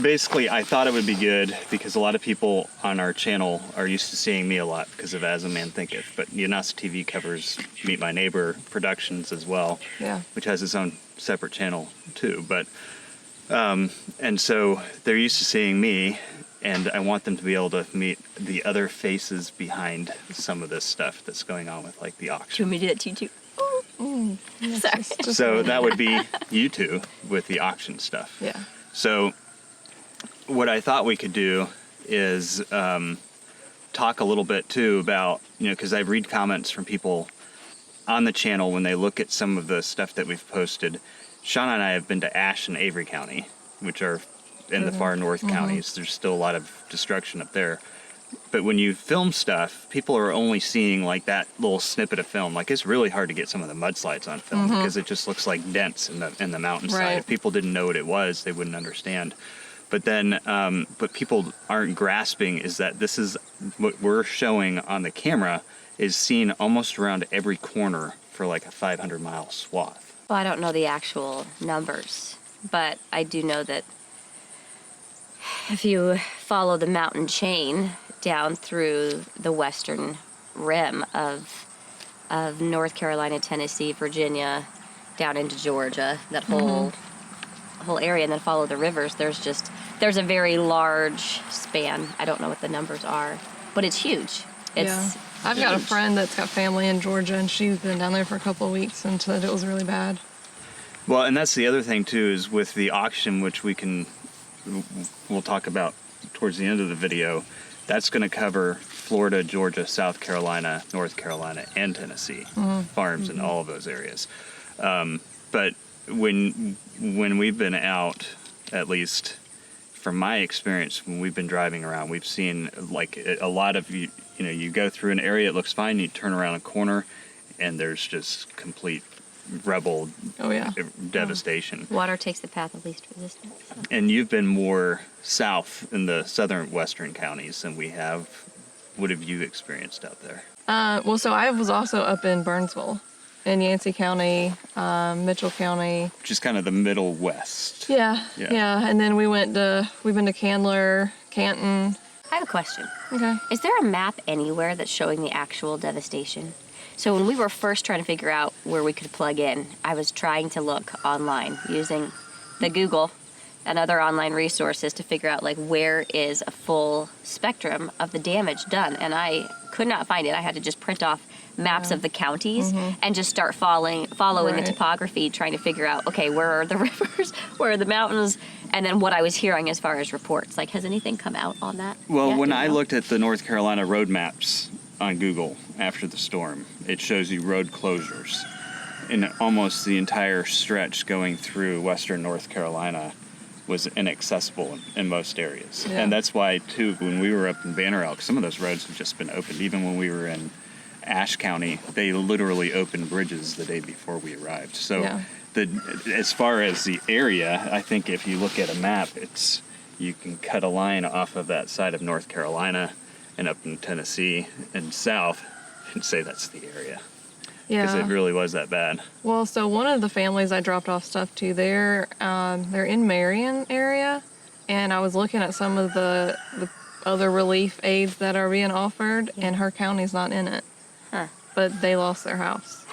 basically, I thought it would be good because a lot of people on our channel are used to seeing me a lot because of As a Man Thinketh. But Yanasa TV covers Meet My Neighbor Productions as well, which has its own separate channel too. But and so they're used to seeing me, and I want them to be able to meet the other faces behind some of this stuff that's going on with like the auction. Do you want me to do that to you too? Sorry. So that would be you two with the auction stuff. Yeah. So what I thought we could do is talk a little bit too about, because I read comments from people on the channel when they look at some of the stuff that we've posted. Shauna and I have been to Ash and Avery County, which are in the far north counties. There's still a lot of destruction up there. But when you film stuff, people are only seeing like that little snippet of film. Like, it's really hard to get some of the mudslides on film because it just looks like dents in the mountainside. Right. If people didn't know what it was, they wouldn't understand. But then, what people aren't grasping is that this is what we're showing on the camera is seen almost around every corner for like a 500-mile swath. Well, I don't know the actual numbers, but I do know that if you follow the mountain chain down through the western rim of North Carolina, Tennessee, Virginia, down into Georgia, that whole area, and then follow the rivers, there's a very large span. I don't know what the numbers are, but it's huge. I've got a friend that's got family in Georgia, and she's been down there for a couple of weeks and said it was really bad. Well, and that's the other thing too, is with the auction, which we'll talk about towards the end of the video. That's going to cover Florida, Georgia, South Carolina, North Carolina, and Tennessee farms in all of those areas. But when we've been out, at least from my experience, when we've been driving around, we've seen like a lot of you go through an area, it looks fine, you turn around a corner, and there's just complete rubble devastation. Water takes the path of least resistance. So. And you've been more south in the southern western counties than we have. What have you experienced out there? So I was also up in Burnsville, in Yancey County, Mitchell County. Just kind of the middle west. Yeah. And then we've been to Candler, Canton. I have a question. Okay. Is there a map anywhere that's showing the actual devastation? So when we were first trying to figure out where we could plug in, I was trying to look online using the Google and other online resources to figure out like where is a full spectrum of the damage done, and I could not find it. I had to just print off maps of the counties and just start following the topography, trying to figure out, okay, where are the rivers, where are the mountains, and then what I was hearing as far as reports. Like, has anything come out on that? Well, when I looked at the North Carolina road maps on Google after the storm, it shows you road closures in almost the entire stretch going through western North Carolina was inaccessible in most areas. And that's why too, when we were up in Banner Elk, some of those roads have just been opened. Even when we were in Ashe County, they literally opened bridges the day before we arrived. So as far as the area, I think if you look at a map, you can cut a line off of that side of North Carolina and up in Tennessee and south and say that's the area. Because it really was that bad. Well, so one of the families I dropped off stuff to, they're in Marion area, and I was looking at some of the other relief aids that are being offered, and her county's not in it. But they lost their house.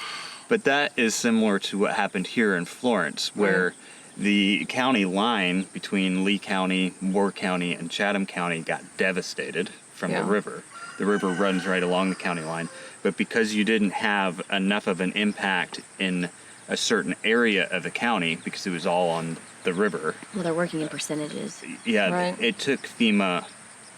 But that is similar to what happened here in Florence, where the county line between Lee County, Moore County, and Chatham County got devastated from the river. The river runs right along the county line. But because you didn't have enough of an impact in a certain area of the county, because it was all on the river. Well, they're working in percentages. Yeah, it took FEMA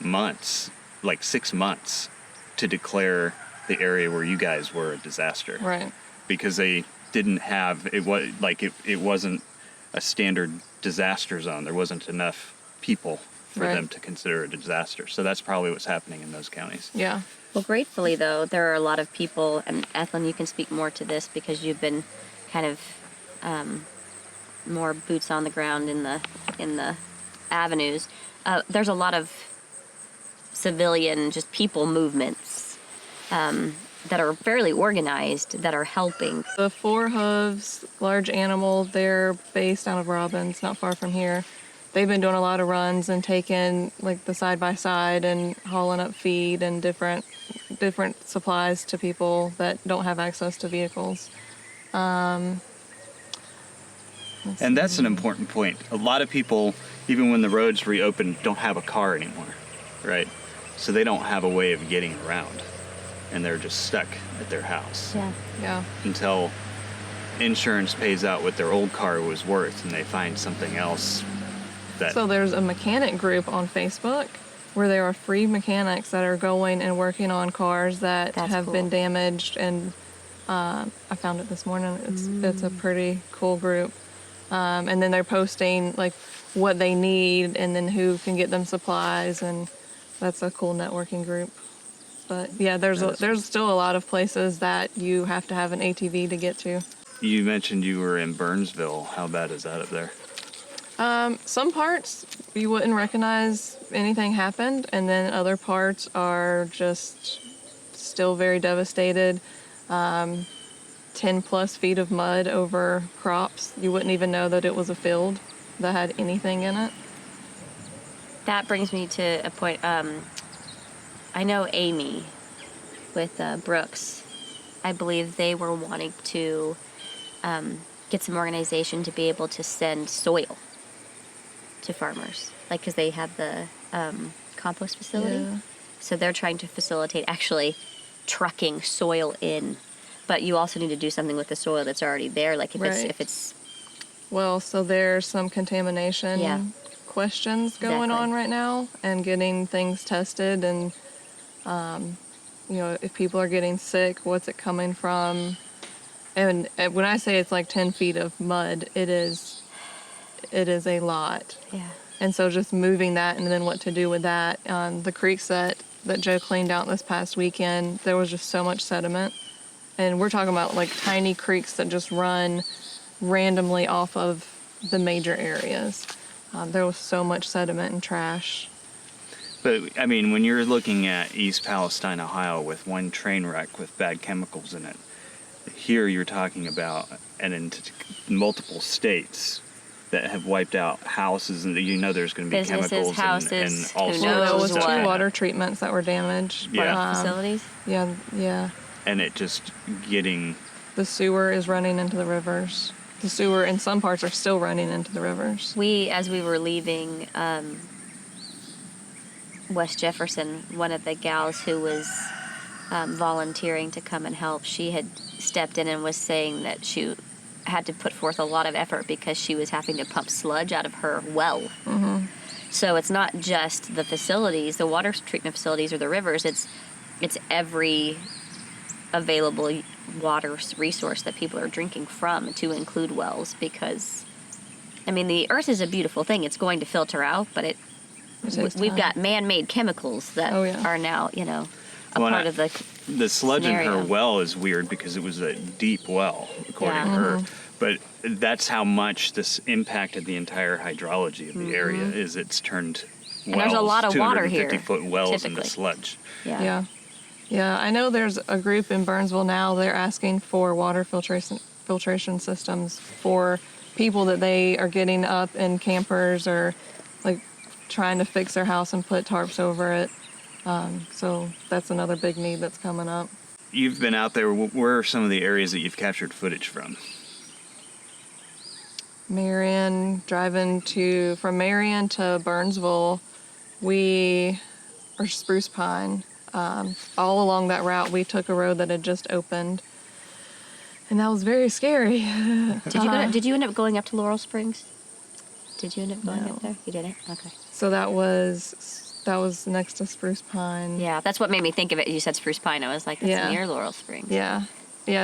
months, like 6 months, to declare the area where you guys were a disaster. Right. Because they didn't have, it wasn't a standard disaster zone. There wasn't enough people for them to consider it a disaster. So that's probably what's happening in those counties. Yeah. Well, gratefully, though, there are a lot of people, and Ethlyn, you can speak more to this because you've been kind of more boots on the ground in the avenues. There's a lot of civilian, just people movements that are fairly organized that are helping. The Four Hooves, large animal, they're based out of Robbins, not far from here. they've been doing a lot of runs and taking like the side by side and hauling up feed and different supplies to people that don't have access to vehicles. And that's an important point. A lot of people, even when the roads reopen, don't have a car anymore, right? So they don't have a way of getting around, and they're just stuck at their house Yeah. until insurance pays out what their old car was worth, and they find something else that. So there's a mechanic group on Facebook where there are free mechanics that are going and working on cars that That's have cool. been damaged, and I found it this morning. It's a pretty cool group. And then they're posting like what they need and then who can get them supplies, and that's a cool networking group. But yeah, there's still a lot of places that you have to have an ATV to get to. You mentioned you were in Burnsville. How bad is that up there? Some parts you wouldn't recognize anything happened, and then other parts are just still very devastated. 10 plus feet of mud over crops. You wouldn't even know that it was a field that had anything in it. That brings me to a point. I know Amy with Brooks. I believe they were wanting to get some organization to be able to send soil to farmers, like because they have the compost facility. Yeah. So they're trying to facilitate actually trucking soil in. But you also need to do something with the soil that's already there, like if it's Well, so there's some contamination Yeah. questions going Exactly. on right now, and getting things tested, and if people are getting sick, what's it coming from? And when I say it's like 10 feet of mud, it is a lot. yeah. And so just moving that, and then what to do with that. The creeks that Joe cleaned out this past weekend, there was just so much sediment. And we're talking about like tiny creeks that just run randomly off of the major areas. There was so much sediment and trash. But, I mean, when you're looking at East Palestine, Ohio, with one train wreck with bad chemicals in it, here you're talking about multiple states that have wiped out houses, and there's going to be Businesses, chemicals houses, and all who sorts knows There of was stuff. what? two water treatments that were damaged. Yeah. Facilities. Yeah. And it just getting. The sewer is running into the rivers. The sewer in some parts are still running into the rivers. As we were leaving West Jefferson, one of the gals who was volunteering to come and help, she had stepped in and was saying that she had to put forth a lot of effort because she was having to pump sludge out of her well. Mm-hmm. So it's not just the facilities, the water treatment facilities or the rivers, it's every available water resource that people are drinking from, to include wells, because I mean the earth is a beautiful thing. It's going to filter out, but we've got man-made chemicals that are now part of the sludge scenario. in her well is weird because it was a deep well, according to her. But that's how much this impacted the entire hydrology of the area. Is it's turned wells, and there's a lot of water here, 250-foot wells typically. into sludge. Yeah, I know there's a group in Burnsville now. They're asking for water filtration systems for people that they are getting up in campers or like trying to fix their house and put tarps over it. So that's another big need that's coming up. You've been out there. Where are some of the areas that you've captured footage from? Marion, from Marion to Burnsville, or Spruce Pine. All along that route, we took a road that had just opened, and that was very scary. Did you end up going up to Laurel Springs? Did you end up going No. up there? You didn't? Okay. So that was next to Spruce Pine. Yeah, that's what made me think of it. You said Spruce Pine. I was like, that's near Laurel Springs. Yeah.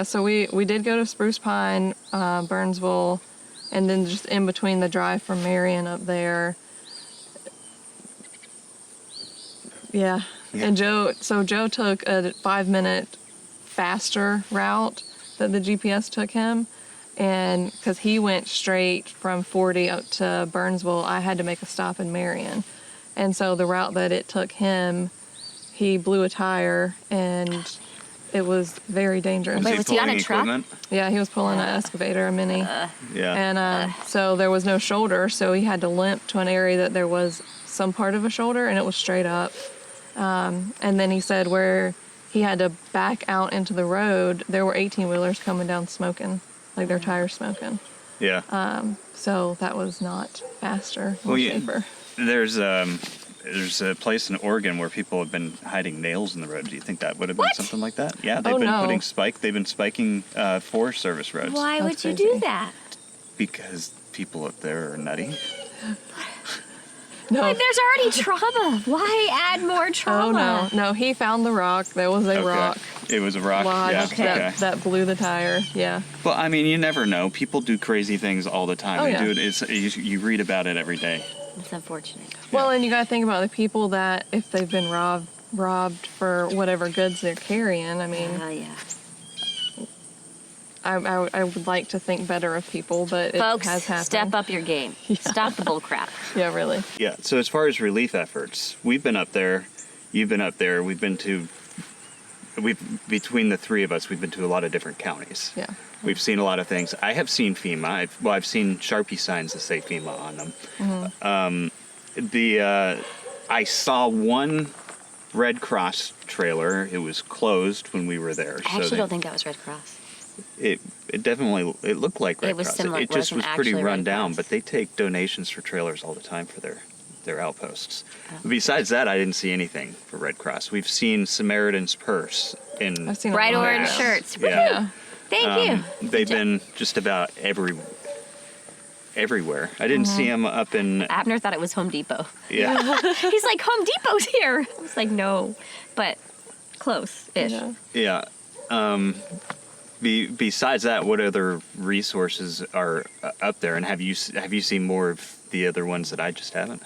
So we did go to Spruce Pine, Burnsville, and then just in between the drive from Marion up there. Yeah. And Joe took a 5-minute faster route that the GPS took him. And because he went straight from 40 up to Burnsville, I had to make a stop in Marion. And so the route that it took him, he blew a tire and it was very dangerous. Wait, was he on a pulling truck? equipment? Yeah, he was pulling an excavator, a mini. Yeah. And so there was no shoulder, so he had to limp to an area that there was some part of a shoulder, and it was straight up. And then he said where he had to back out into the road, there were 18-wheelers coming down smoking, like their tires smoking. Yeah. So that was not faster or safer. There's a place in Oregon where people have been hiding nails in the road. Do you think that would have been What? something like that? Yeah, they've Oh, been no. They've been spiking Forest Service roads. Why That's would you crazy. do that? Because people up there are nutty. No. Like, there's already trauma. Why add more Oh, trauma? no. He found the rock. There was a Okay. rock It was a rock. lodge Yeah. Okay. that blew the tire. Yeah. Well, I mean, you never know. People do crazy things all the time. Oh, They yeah. do it. You read about it every day. It's unfortunate. Well, and you got to think about the people that if they've been robbed for whatever goods they're carrying. I mean, Yeah. I would like to think better of people, but it Folks, has happened. step up your game. Stop the bull crap. Yeah, really. Yeah. So as far as relief efforts, we've been up there. You've been up there. Between the three of us, we've been to a lot of different counties. Yeah. We've seen a lot of things. I have seen FEMA. I've seen Sharpie signs that say FEMA on them. Mm-hmm. I saw one Red Cross trailer. It was closed when we were there. I actually don't think that was Red Cross. It definitely looked like Red It was Cross. similar. It It just wasn't was pretty actually run Red down, Cross. but they take donations for trailers all the time for their outposts. Besides that, I didn't see anything for Red Cross. We've seen Samaritan's Purse in I've seen a Bright lot of orange that. shirts. Yeah. Yeah. Thank you. They've been just about everywhere. I didn't see them up in Abner thought it was Home Depot. yeah. He's like, Home Depot's here. I was like, no, but close-ish. Yeah. Yeah. Besides that, what other resources are up there, and have you seen more of the other ones that I just haven't?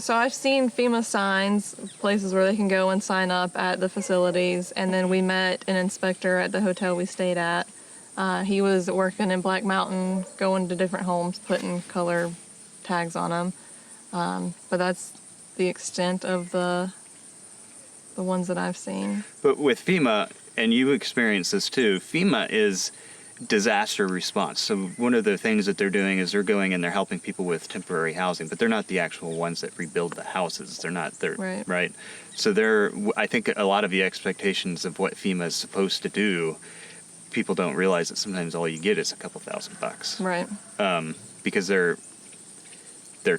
So I've seen FEMA signs, places where they can go and sign up at the facilities, and then we met an inspector at the hotel we stayed at. He was working in Black Mountain, going to different homes, putting color tags on them. But that's the extent of the ones that I've seen. But with FEMA, and you experience this too, FEMA is disaster response. So one of the things that they're doing is they're going and they're helping people with temporary housing, but they're not the actual ones that rebuild the houses. They're right. So I think a lot of the expectations of what FEMA is supposed to do, people don't realize that sometimes all you get is a couple $1,000. Right. Because they're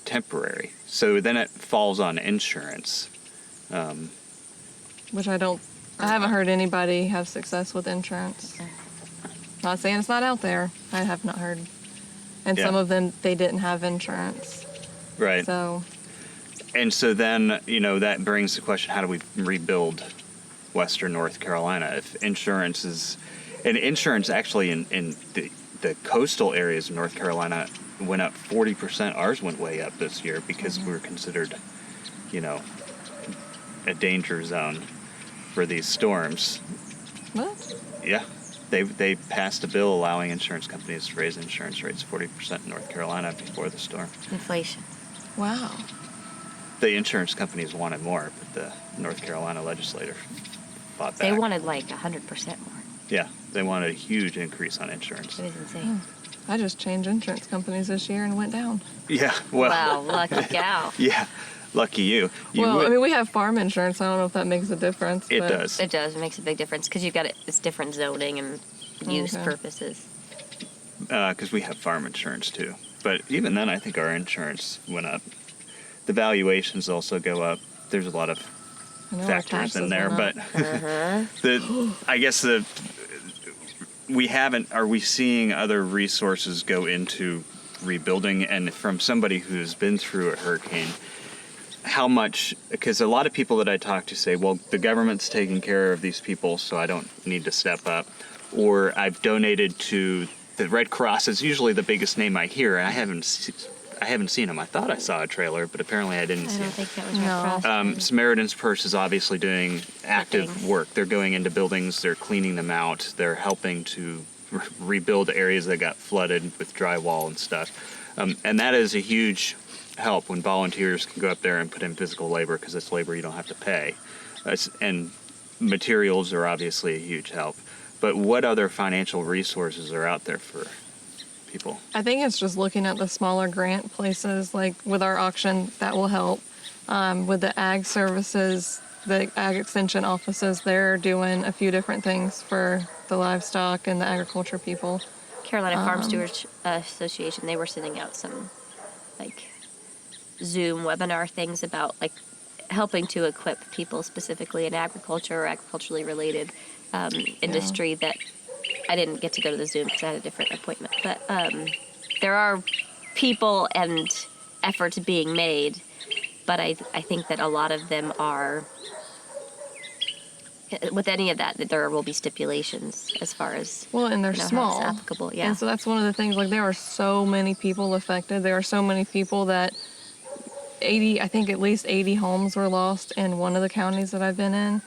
temporary. So then it falls on insurance. Which I haven't heard anybody have success with insurance. Not saying it's not out there. I have not heard. And Yeah. some of them, they didn't have insurance. Right. So, And so then, that brings the question, how do we rebuild Western North Carolina if insurance actually in the coastal areas of North Carolina went up 40%. Ours went way up this year because we're considered, a danger zone for these storms. what? Yeah. They passed a bill allowing insurance companies to raise insurance rates 40% in North Carolina before the storm. Inflation. Wow. The insurance companies wanted more, but the North Carolina legislature fought back. They wanted like 100% more. Yeah, they wanted a huge increase on insurance. It was insane. I just changed insurance companies this year and went down. Yeah, well, Wow, lucky gal. yeah, lucky you. I mean, we have farm insurance. I don't know if that makes a difference. It but does. It does. It makes a big difference because you've got it's different zoning and use Okay. purposes. Because we have farm insurance too. But even then, I think our insurance went up. The valuations also go up. There's a lot of I know our factors in taxes there, went but up. I guess we haven't. Are we seeing other resources go into rebuilding? And from somebody who's been through a hurricane, how much? Because a lot of people that I talk to say, "Well, the government's taking care of these people, so I don't need to step up," or "I've donated to the Red Cross." Is usually the biggest name I hear, and I haven't seen them. I thought I saw a trailer, but apparently I didn't I see don't it. think that was No. Red Cross. Samaritan's Purse is obviously doing active Things. work. They're going into buildings, they're cleaning them out, they're helping to rebuild areas that got flooded with drywall and stuff. And that is a huge help when volunteers can go up there and put in physical labor, because it's labor you don't have to pay. And materials are obviously a huge help, but what other financial resources are out there for people? I think it's just looking at the smaller grant places, like with our auction, that will help. With the ag services, the ag extension offices, they're doing a few different things for the livestock and the agriculture people. Carolina Farm Stewards Association, they were sending out some like Zoom webinar things about like helping to equip people specifically in agriculture or agriculturally related industry that I didn't get to go to the Zoom because I had a different appointment. But there are people and efforts being made, but I think that a lot of them are, with any of that there will be stipulations as far as And they're how small. it's applicable. Yeah. And so that's one of the things, like there are so many people affected. There are so many people that I think at least 80 homes were lost in one of the counties that I've been in.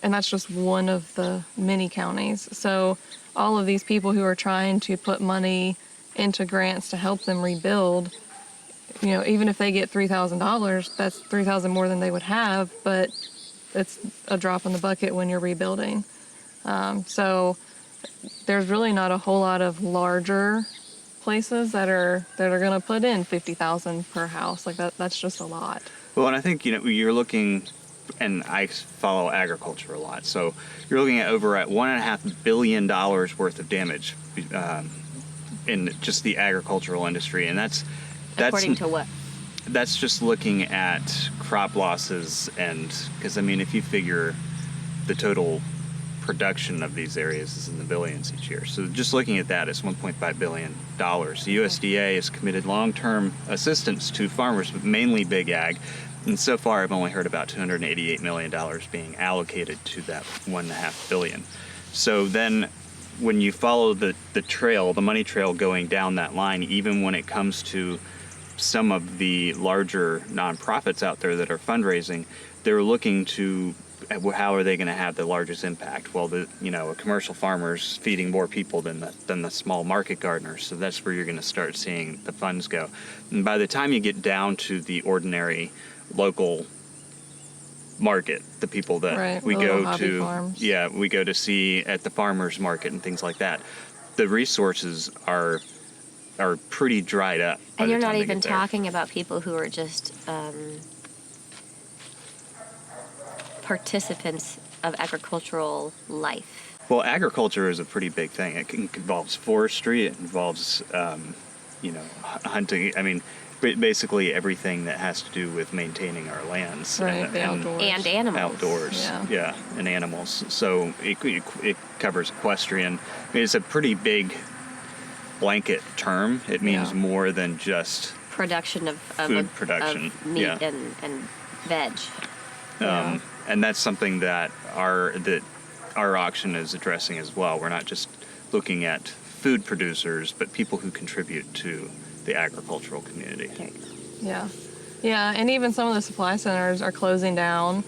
And that's just one of the many counties. So all of these people who are trying to put money into grants to help them rebuild, even if they get $3,000, that's $3,000 more than they would have, but it's a drop in the bucket when you're rebuilding. So there's really not a whole lot of larger places that are going to put in $50,000 per house. Like that's just a lot. Well, and I think, you're looking, and I follow agriculture a lot, so you're looking at over at $1.5 billion worth of damage in just the agricultural industry, and that's According to what? That's just looking at crop losses, and because if you figure the total production of these areas is in the billions each year, so just looking at that, it's $1.5 billion. The USDA has committed long-term assistance to farmers, but mainly big ag, and so far I've only heard about $288 million being allocated to that $1.5 billion. So then when you follow the trail, the money trail going down that line, even when it comes to some of the larger nonprofits out there that are fundraising, they're looking to how are they going to have the largest impact? Well, a commercial farmer's feeding more people than the small market gardeners, so that's where you're going to start seeing the funds go. And by the time you get down to the ordinary local market, the people that we go to, farms. We go to see at the farmers market and things like that, the resources are pretty dried up. And you're not even talking about people who are just participants of agricultural life. Well, agriculture is a pretty big thing. It involves forestry. It involves, hunting. Basically everything that has to do with maintaining our lands. Right, the outdoors. And animals. Outdoors, yeah, and animals. So it covers equestrian. It's a pretty big blanket term. It means more than just production of food production, of meat and veg. And that's something that our auction is addressing as well. We're not just looking at food producers, but people who contribute to the agricultural community. Yeah, and even some of the supply centers are closing down.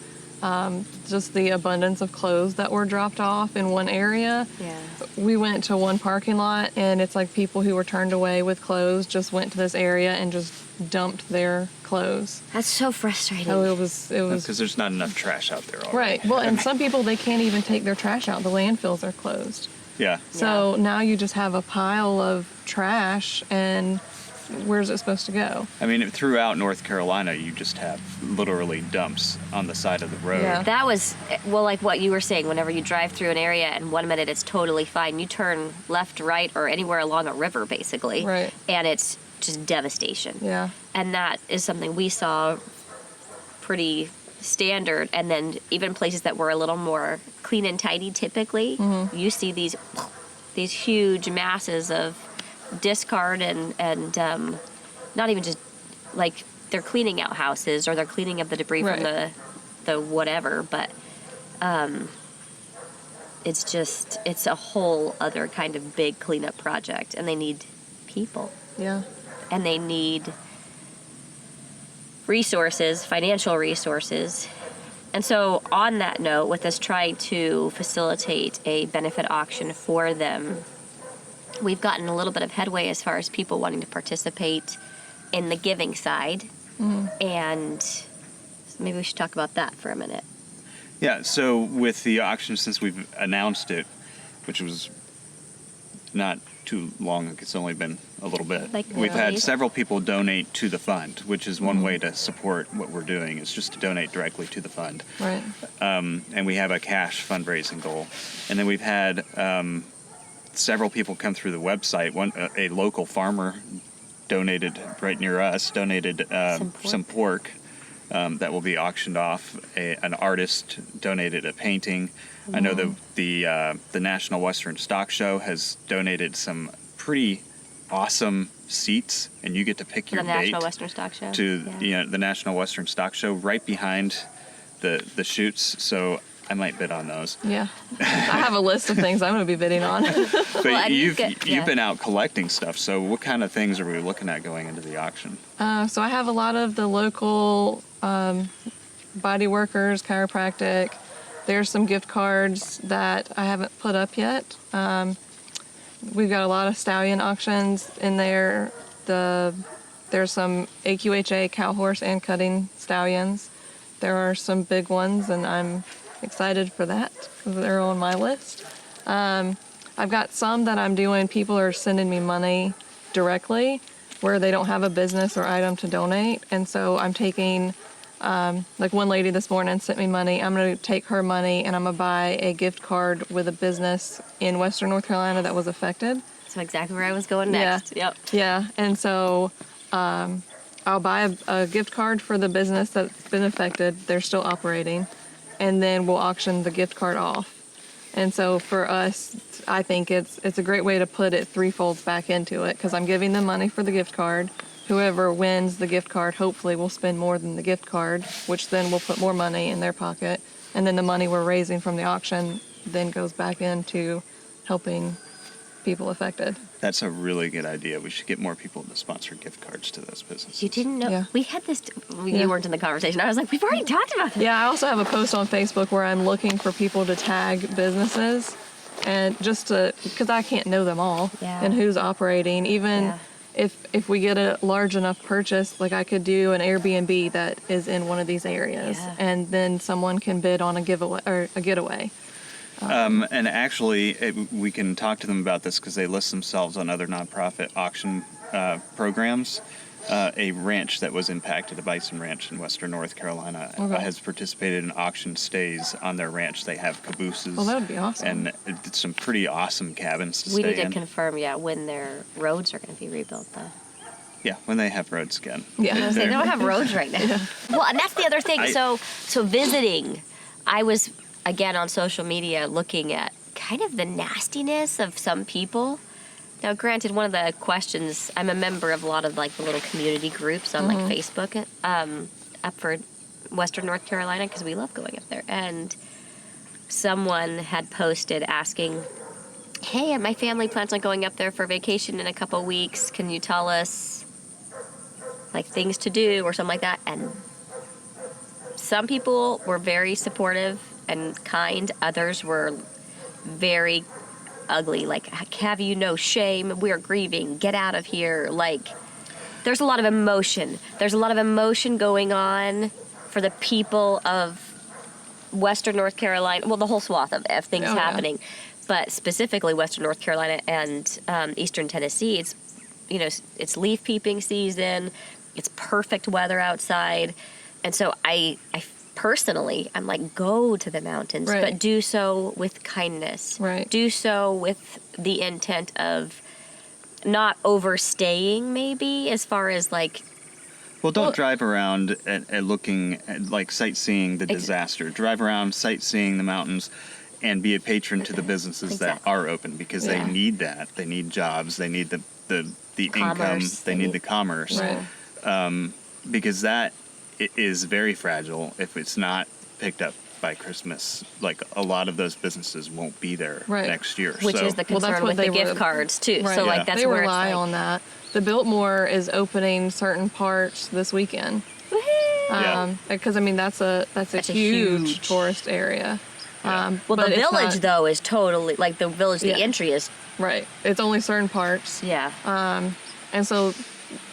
Just the abundance of clothes that were dropped off in one area. Yeah. We went to one parking lot, and it's like people who were turned away with clothes just went to this area and just dumped their clothes. That's so frustrating. Oh, it was because there's not enough trash out there already. Right. Well, and some people, they can't even take their trash out. The landfills are closed. Yeah. So now you just have a pile of trash, and where's it supposed to go? Throughout North Carolina, you just have literally dumps on the side of the road. Yeah. That was, like what you were saying, whenever you drive through an area and 1 minute it's totally fine, you turn left, right, or anywhere along a river, basically. Right. And it's just devastation. Yeah. And that is something we saw pretty standard. And then even places that were a little more clean and tidy, typically, you see these huge masses of discard and not even just like they're cleaning out houses or they're cleaning up the debris from the whatever, but it's a whole other kind of big cleanup project, and they need people. Yeah. And they need resources, financial resources. And so on that note, with us trying to facilitate a benefit auction for them, we've gotten a little bit of headway as far as people wanting to participate in the giving side. And maybe we should talk about that for a minute. Yeah, so with the auction, since we've announced it, which was not too long, it's only been a little bit. Like We've had days? several people donate to the fund, which is one way to support what we're doing, is just to donate directly to the fund. Right. And we have a cash fundraising goal. And then we've had several people come through the website. A local farmer donated right near us, donated some pork that will be auctioned off. An artist donated a painting. I know that the National Western Stock Show has donated some pretty awesome seats, and you get to pick your The date National Western Stock Show. to Yeah. the National Western Stock Show right behind the chutes. So I might bid on those. Yeah. I have a list of things I'm going to be bidding on. But Well, and you've yeah. been out collecting stuff. So what kind of things are we looking at going into the auction? So I have a lot of the local body workers, chiropractic. There's some gift cards that I haven't put up yet. We've got a lot of stallion auctions in there. There's some AQHA cow, horse, and cutting stallions. There are some big ones, and I'm excited for that because they're on my list. I've got some that I'm doing. People are sending me money directly where they don't have a business or item to donate, and so I'm taking. Like one lady this morning sent me money. I'm going to take her money and I'm going to buy a gift card with a business in Western North Carolina that was affected. That's exactly where I was going next. Yep. Yeah, and so I'll buy a gift card for the business that's been affected. They're still operating, and then we'll auction the gift card off. And so for us, I think it's a great way to put it threefold back into it because I'm giving them money for the gift card. Whoever wins the gift card hopefully will spend more than the gift card, which then will put more money in their pocket. And then the money we're raising from the auction then goes back into helping people affected. That's a really good idea. We should get more people to sponsor gift cards to those businesses. You didn't know Yeah. we had this. Yeah. You weren't in the conversation. I was like, we've already talked about this. Yeah, I also have a post on Facebook where I'm looking for people to tag businesses and just to, because I can't know them all Yeah. and who's operating. Even Yeah. if we get a large enough purchase, like I could do an Airbnb that is in one of these areas, Yeah. and then someone can bid on a giveaway or a getaway. And actually, we can talk to them about this because they list themselves on other nonprofit auction programs. A ranch that was impacted, a bison ranch in Western North Carolina, Okay. has participated in auction stays on their ranch. They have cabooses. Well, that would be awesome. And it's some pretty awesome cabins to We stay need to in. confirm, when their roads are going to be rebuilt, though. Yeah, when they have roads again. Yeah. They don't have roads right now. Well, and that's the other thing. So visiting, I was again on social media looking at kind of the nastiness of some people. Now, granted, one of the questions, I'm a member of a lot of like the little community groups on like Facebook up for Western North Carolina because we love going up there. And someone had posted asking, hey, my family plans on going up there for vacation in a couple weeks. Can you tell us like things to do or something like that? And some people were very supportive and kind. Others were very ugly, like, have you no shame? We're grieving. Get out of here. Like, there's a lot of emotion. There's a lot of emotion going on for the people of Western North Carolina. Well, the whole swath of things Oh, yeah. happening. But specifically Western North Carolina and Eastern Tennessee, it's leaf peeping season. It's perfect weather outside. And so I personally, I'm like, go to the mountains, Right. but do so with kindness. Right. Do so with the intent of not overstaying, maybe, as far as like, Well, don't drive around at looking at, like, sightseeing the disaster. Drive around, sightseeing the mountains, and be a patron to the businesses that Exactly. are open because Yeah. they need that. They need jobs. They need the income. Commerce. They need the commerce. Right. Because that is very fragile if it's not picked up by Christmas. Like, a lot of those businesses won't be there Right. next year. which so, is the Well, that's concern what with the they gift were- cards too. Right. So Yeah. like that's they where rely it's like, on that. The Biltmore is opening certain parts this weekend. Yeah. Because I mean that's a That's a huge huge- tourist area. Yeah. Well, but the it's village not- though is totally like the village. The Yeah. entry is Right. It's only certain parts. yeah. And so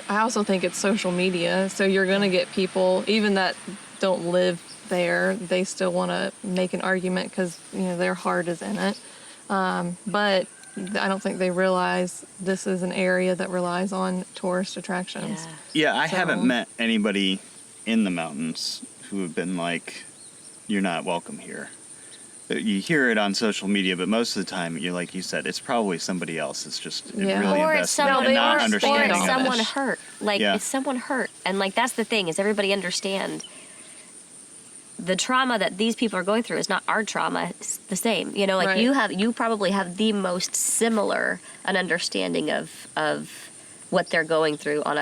I also think it's social media. So you're going to get people, even that don't live there, they still want to make an argument because, their heart is in it. But I don't think they realize this is an area that relies on tourist attractions. Yeah, I So- haven't met anybody in the mountains who have been like, you're not welcome here. You hear it on social media, but most of the time, like you said, it's probably somebody else that's just Yeah. really Or it's invested someone, and not are- understanding or it's of someone it. hurt. Like, Yeah. it's someone hurt. And, like, that's the thing, is everybody understand the trauma that these people are going through is not our trauma. It's the same. Like, Right. you probably have the most similar an understanding of what they're going through on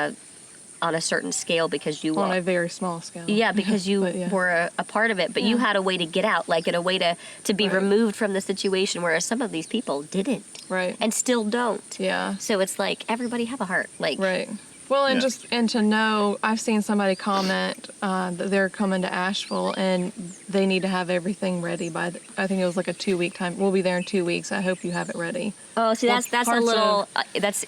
a certain scale because you On are. a very small scale. Yeah, because you But yeah. were a part of it, but you Yeah. had a way to get out, like, in a way to be Right. removed from the situation, whereas some of these people didn't Right. and still don't. Yeah. So it's like everybody have a heart. Like, Right. Well, and Yeah. and to know, I've seen somebody comment that they're coming to Asheville and they need to have everything ready by, I think it was like a 2-week time. We'll be there in 2 weeks. I hope you have it ready. oh, see, Well, that's a parts little that's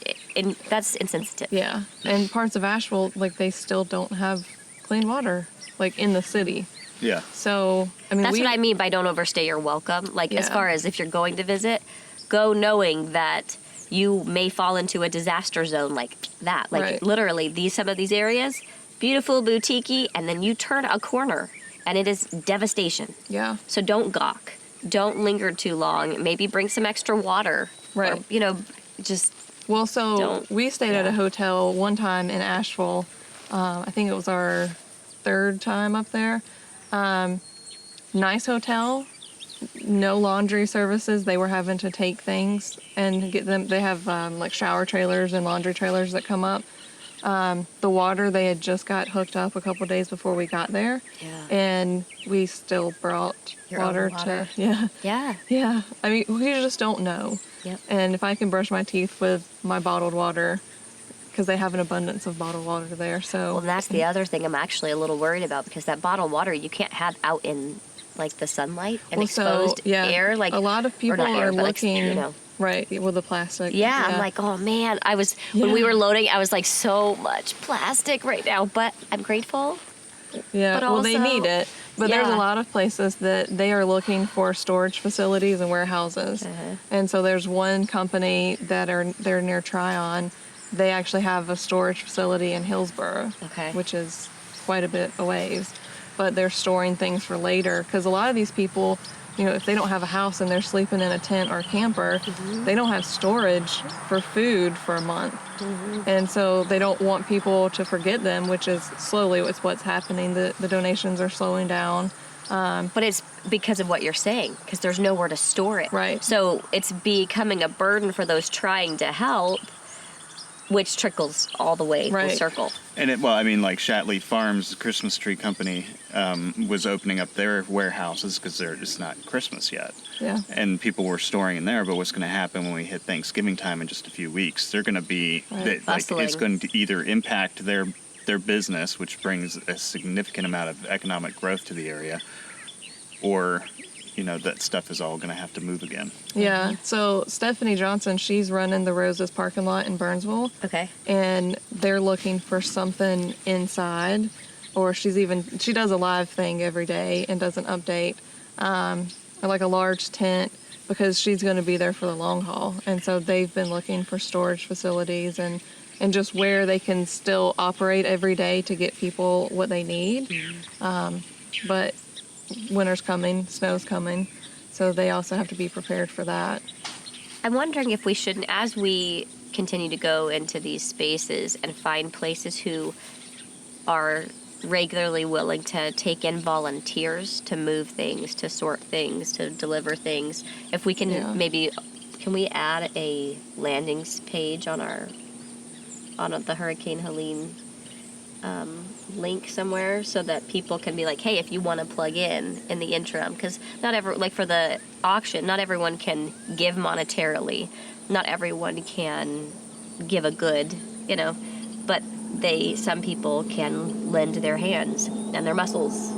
insensitive. Yeah. And parts of Asheville, like they still don't have clean water, like in the city. Yeah. So, I mean, That's what I mean by don't overstay your welcome. Like, as Yeah. far as if you're going to visit, go knowing that you may fall into a disaster zone like that. Like, Right. literally, some of these areas, beautiful, boutique-y, and then you turn a corner, and it is devastation. Yeah. So don't gawk. Don't linger too long. Maybe bring some extra water. Right. Or, just Well, so Don't- we stayed at a yeah. hotel one time in Asheville. I think it was our 3rd time up there. Nice hotel, no laundry services. They were having to take things and get them. They have like shower trailers and laundry trailers that come up. The water, they had just got hooked up a couple days before we got there. Yeah. And we still brought Your own water water. to, yeah. yeah. Yeah. I mean, we just don't know. Yep. And if I can brush my teeth with my bottled water, because they have an abundance of bottled water there. So, Well, that's the other thing I'm actually a little worried about, because that bottled water you can't have out in, like, the sunlight and Well, exposed air. Like, a lot of or people not air, are but, like, looking, right, with the plastic. Yeah, I'm like, oh man, when we were loading, I was like, so much plastic right now, but I'm grateful. yeah, but well, they also- need it. But there's a Yeah. lot of places that they are looking for storage facilities and warehouses. Uh-huh. And so there's one company they're near Tryon. They actually have a storage facility in Hillsborough, Okay. which is quite a bit a ways. But they're storing things for later, because a lot of these people, if they don't have a house and they're sleeping in a tent or a camper, they don't have storage for food for a month. And so they don't want people to forget them, which is slowly it's what's happening. The donations are slowing down. But it's because of what you're saying, because there's nowhere to store it. Right. So it's becoming a burden for those trying to help, which trickles all the way full Right. circle. And like Shatley Farms, Christmas tree company, was opening up their warehouses because it's not Christmas yet. Yeah. And people were storing in there. But what's going to happen when we hit Thanksgiving time in just a few weeks? They're going to be Right. Bustling. it's going to either impact their business, which brings a significant amount of economic growth to the area, or that stuff is all going to have to move again. Yeah. So Stephanie Johnson, she's running the Roses parking lot in Burnsville. Okay. And they're looking for something inside, or she does a live thing every day and does an update, like a large tent, because she's going to be there for the long haul. And so they've been looking for storage facilities and just where they can still operate every day to get people what they need. But winter's coming, snow's coming, so they also have to be prepared for that. I'm wondering if we shouldn't, as we continue to go into these spaces and find places who are regularly willing to take in volunteers to move things, to sort things, to deliver things, if we can Yeah. can we add a landings page on the Hurricane Helene link somewhere, so that people can be like, hey, if you want to plug in the interim, because for the auction, not everyone can give monetarily, not everyone can give a good, but some people can lend their hands and their muscles.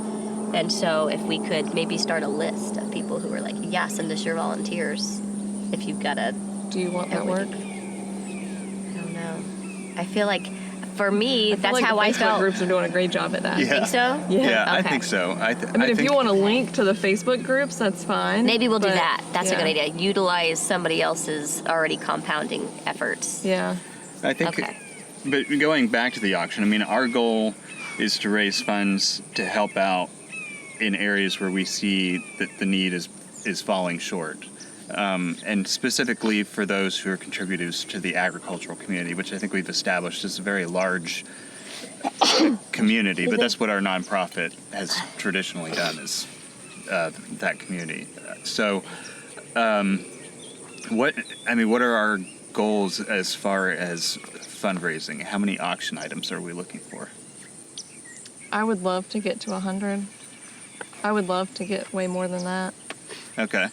And so if we could maybe start a list of people who are like, yeah, send us your volunteers if you've got Do you want that work? I don't know. I feel like for me, that's like how the I Facebook felt. groups are doing a great job at that. Yeah. Think so? Yeah, I Okay. think so. I mean, if think, you want to link to the Facebook groups, that's fine. Maybe we'll do but, that. That's a yeah. good idea. Utilize somebody else's already compounding efforts. Yeah. I think, Okay. but going back to the auction, I mean, our goal is to raise funds to help out in areas where we see that the need is falling short. And specifically for those who are contributors to the agricultural community, which I think we've established is a very large community, but that's what our nonprofit has traditionally done is that community. So, what are our goals as far as fundraising? How many auction items are we looking for? I would love to get to 100. I would love to get way more than that. Okay.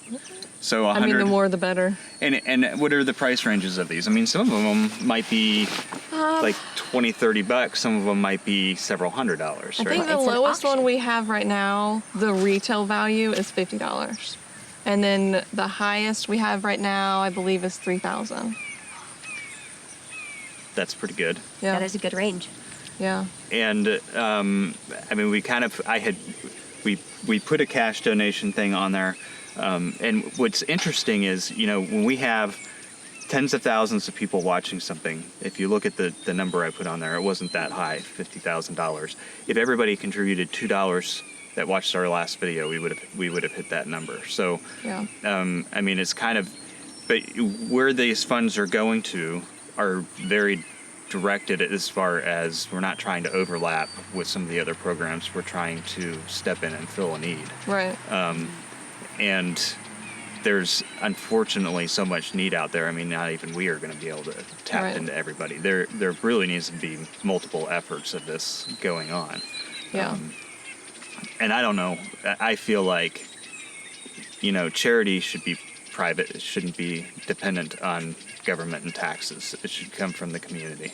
So 100. I mean, the more the better. And what are the price ranges of these? I mean, some of them might be like $20, $30. Some of them might be several $100s, right? I think the It's an lowest auction. one we have right now, the retail value is $50. And then the highest we have right now, I believe, is $3,000. That's pretty good. Yeah. That is a good range. Yeah. And I mean, we put a cash donation thing on there. And what's interesting is, when we have tens of thousands of people watching something, if you look at the number I put on there, it wasn't that high, $50,000. If everybody contributed $2 that watched our last video, we would have hit that number. So, Yeah. I mean, it's kind of, but where these funds are going to are very directed as far as we're not trying to overlap with some of the other programs. We're trying to step in and fill a need. Right. And there's unfortunately so much need out there. I mean, not even we are going to be able to tap Right. into everybody. There really needs to be multiple efforts of this going on. Yeah. And I don't know. I feel like, charity should be private. It shouldn't be dependent on government and taxes. It should come from the community.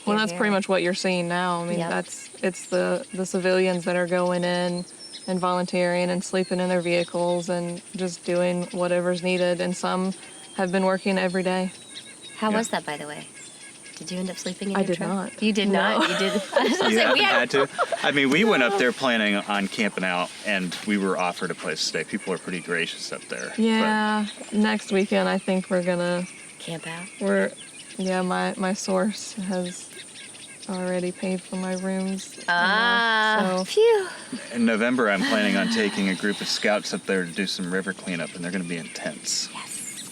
Well, Here, that's here. pretty much what you're seeing now. I mean, Yep. it's the civilians that are going in and volunteering and sleeping in their vehicles and just doing whatever's needed. And some have been working every day. How Yeah. was that, by the way? Did you end up sleeping in I your did truck? not. You did No. not? You did? I was gonna You say, haven't we had to? I mean, we went up there planning on camping out, and we were offered a place to stay. People are pretty gracious up there. Yeah. Next weekend, I think we're gonna. camp out. My source has already paid for my rooms. Ah, So phew. But in November, I'm planning on taking a group of scouts up there to do some river cleanup, and they're going to be in tents. Yes.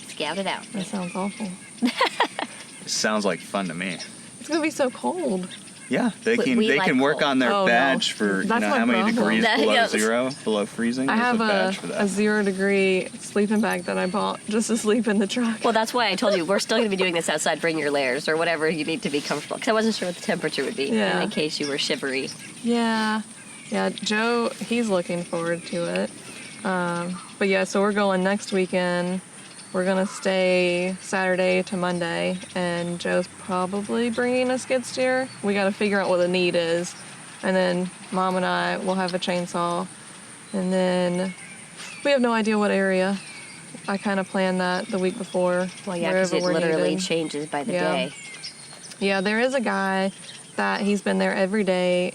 Scout it out. that sounds awful. It sounds like fun to me. It's gonna be so cold. Yeah, they We can like work cold. on their Oh, no. badge for That's my how many problem. degrees That- below yeah. zero, below freezing. I There's have a badge for a that. 0-degree sleeping bag that I bought just to sleep in the truck. Well, that's why I told you we're still going to be doing this outside. Bring your layers or whatever you need to be comfortable. Because I wasn't sure what the temperature would be Yeah. in case you were shivery. Yeah, Joe, he's looking forward to it. But yeah, so we're going next weekend. We're gonna stay Saturday to Monday, and Joe's probably bringing a skid steer. We got to figure out what the need is, and then Mom and I will have a chainsaw, and then we have no idea what area. I kind of planned that the week before. Well, yeah, because it wherever we're literally needed. changes by the Yeah. day. Yeah, there is a guy that he's been there every day.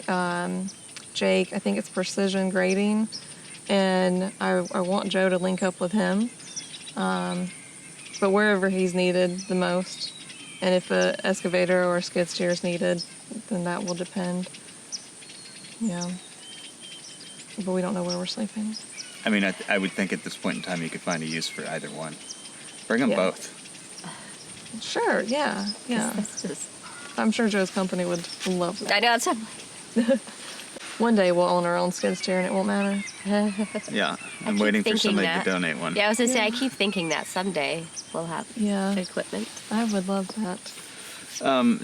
Jake, I think it's Precision Grading, and I want Joe to link up with him. But wherever he's needed the most, and if a excavator or a skid steer is needed, then that will depend. Yeah. But we don't know where we're sleeping. I mean, I would think at this point in time you could find a use for either one. Bring them Yeah. both. Sure. Yeah. Yeah. That's just, I'm sure Joe's company would love that. I know it's One day we'll own our own skid steer and it won't matter. Yeah, I'm keep waiting for thinking somebody that. to donate one. Yeah, I was gonna say I keep thinking that someday we'll have Yeah. equipment. I would love that.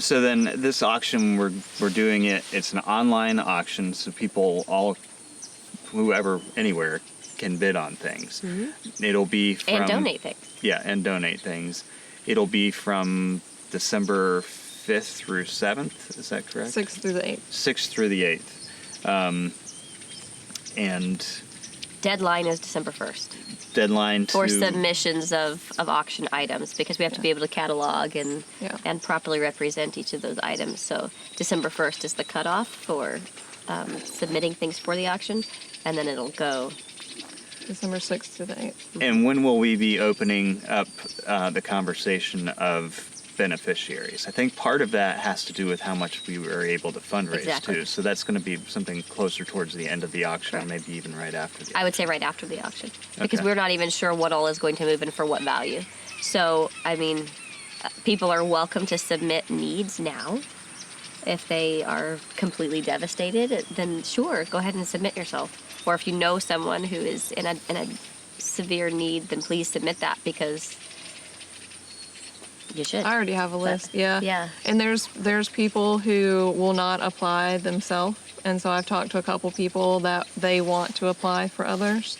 So then this auction, we're doing it. It's an online auction, so people whoever, anywhere, can bid on things. It'll be from And donate things. Yeah, and donate things. It'll be from December 5th through 7th. Is that correct? 6th through the 8th. 6th through the 8th. And Deadline is December 1st. deadline to... For submissions of auction items, because we have to be able to catalog and properly represent each of those items. So December 1st is the cutoff for submitting things for the auction, and then it'll go December 6th to the 8th. And when will we be opening up the conversation of beneficiaries? I think part of that has to do with how much we were able to fundraise too. So that's going to be something closer towards the end of the auction, or maybe even right after the auction. I would say right after the auction, because we're not even sure what all is going to move and for what value. So, I mean, people are welcome to submit needs now. If they are completely devastated, then sure, go ahead and submit yourself. Or if you know someone who is in a severe need, then please submit that, because you should. I already have a list, yeah. Yeah. And there's people who will not apply themselves, and so I've talked to a couple people that they want to apply for others,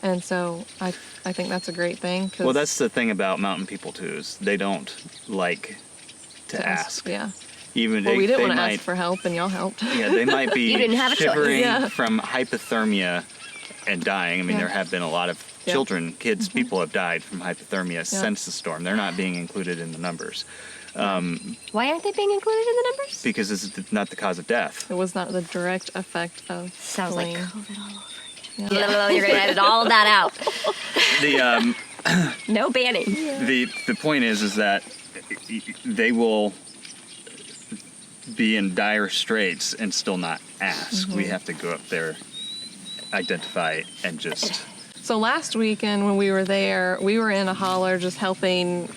and so I think that's a great thing. Well, that's the thing about mountain people too, is they don't like to ask. Yeah. Even we didn't want to ask for help, and y'all helped. Yeah, they might be You didn't have a choice. shivering from hypothermia and dying. I mean, there have been a lot of children, kids, people have died from hypothermia since the storm. They're not being included in the numbers. Why aren't they being included in the numbers? Because it's not the cause of death. It was not the direct effect of Sounds like Helene. COVID all over again. Yeah. You're going to edit all of that out. The No banning. the point is that they will be in dire straits and still not ask. We have to go up there, identify, and just... So last weekend when we were there, we were in a holler just helping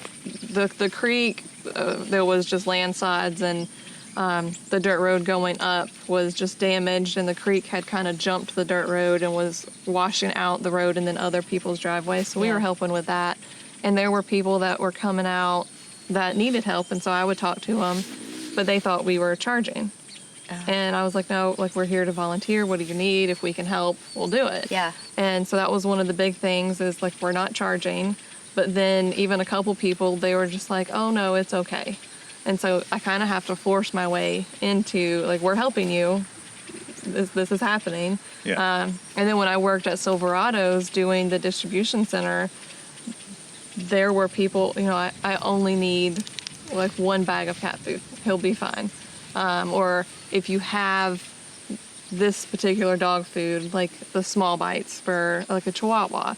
the creek. There was just landslides, and the dirt road going up was just damaged, and the creek had kind of jumped the dirt road and was washing out the road and then other people's driveways. So we were helping with that. And there were people that were coming out that needed help, and so I would talk to them, but they thought we were charging. And I was like, no, like, we're here to volunteer. What do you need? If we can help, we'll do it. Yeah. And so that was one of the big things, is like, we're not charging. But then even a couple people, they were just like, oh no, it's okay. And so I kind of have to force my way into, like, we're helping you. This is happening. Yeah. And then when I worked at Silverado's doing the distribution center, there were people, you know, I only need like one bag of cat food. He'll be fine. Or if you have this particular dog food, like the small bites for like a Chihuahua,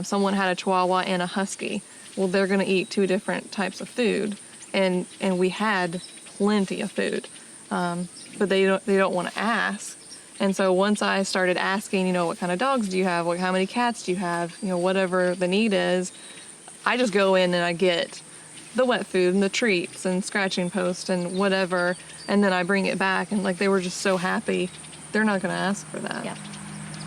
someone had a Chihuahua and a Husky. Well, they're going to eat two different types of food, and we had plenty of food, but they don't want to ask. And so once I started asking, you know, what kind of dogs do you have? How many cats do you have? You know, whatever the need is, I just go in and I get the wet food and the treats and scratching post and whatever, and then I bring it back, and like, they were just so happy. They're not going to ask for that. Yeah.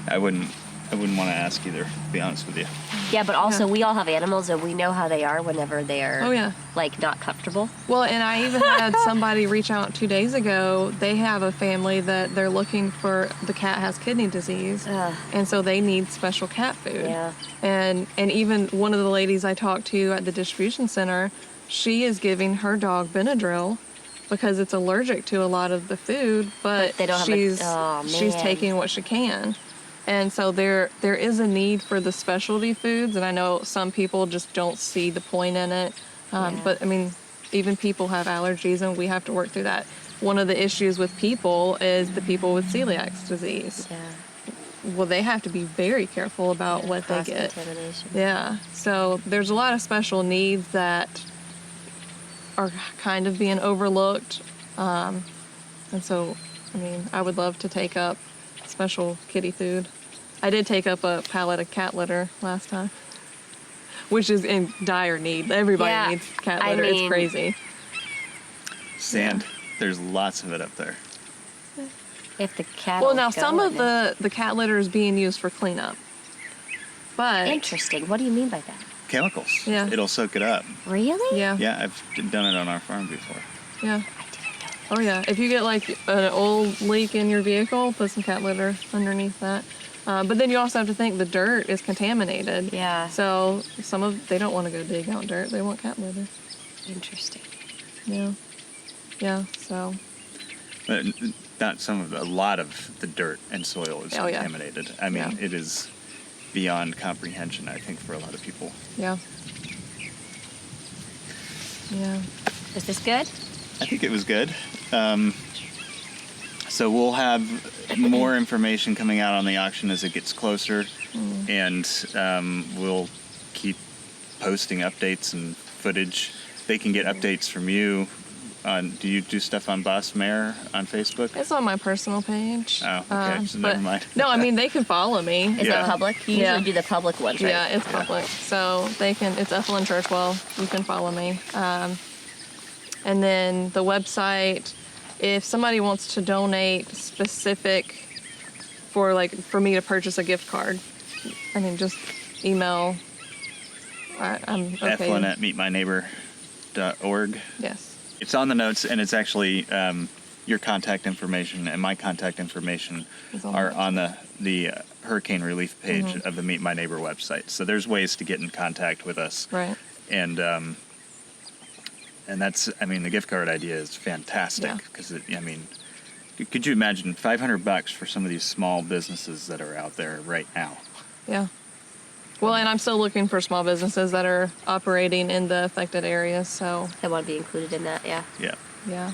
I wouldn't want to ask either, to be honest with you. Yeah, but also we all have animals, and we know how they are whenever they're like not comfortable. Well, and I even had somebody reach out 2 days ago. They have a family that they're looking for. The cat has kidney disease, and so they need special cat food. Yeah. And even one of the ladies I talked to at the distribution center, she is giving her dog Benadryl because it's allergic to a lot of the food, but they don't have she's taking what she can. And so there is a need for the specialty foods, and I know some people just don't see the point in it. But I mean, even people have allergies, and we have to work through that. One of the issues with people is the people with celiac disease. Yeah. Well, they have to be very careful about what they get. Contamination. Yeah. So there's a lot of special needs that are kind of being overlooked. And so, I mean, I would love to take up special kitty food. I did take up a pallet of cat litter last time, which is in dire need. Everybody needs cat litter. It's crazy. Sand. There's lots of it up there. If the cat. Well, now some of the cat litter is being used for cleanup. But interesting. What do you mean by that? Chemicals. Yeah. It'll soak it up. Really? Yeah. Yeah, I've done it on our farm before. Yeah. I didn't know that. Oh yeah. If you get like an old leak in your vehicle, put some cat litter underneath that. But then you also have to think the dirt is contaminated. Yeah. So they don't want to go dig out dirt. They want cat litter. Interesting. Yeah. Yeah. So. But a lot of the dirt and soil is contaminated. I mean, it is beyond comprehension, I think, for a lot of people. Yeah. Yeah. Is this good? I think it was good. So we'll have more information coming out on the auction as it gets closer, and we'll keep posting updates and footage. They can get updates from you. Do you do stuff on Boss Mayor on Facebook? It's on my personal page. Oh, okay. So never mind. No, I mean, they can follow me. Is Yeah. that public? You usually do the public ones, right? Yeah, it's public. So they can, it's Ethelyn Churchwell. You can follow me. And then the website, if somebody wants to donate specific for me to purchase a gift card, I mean, just email. I'm okay. Ethelyn at meetmyneighbor.org. Yes. It's on the notes, and it's actually your contact information and my contact information are on the hurricane relief page of the Meet My Neighbor website. So there's ways to get in contact with us. Right. And that's, I mean, the gift card idea is fantastic Yeah. because, I mean, could you imagine $500 for some of these small businesses that are out there right now? Yeah. Well, and I'm still looking for small businesses that are operating in the affected areas. So I want to be included in that, yeah. Yeah. yeah.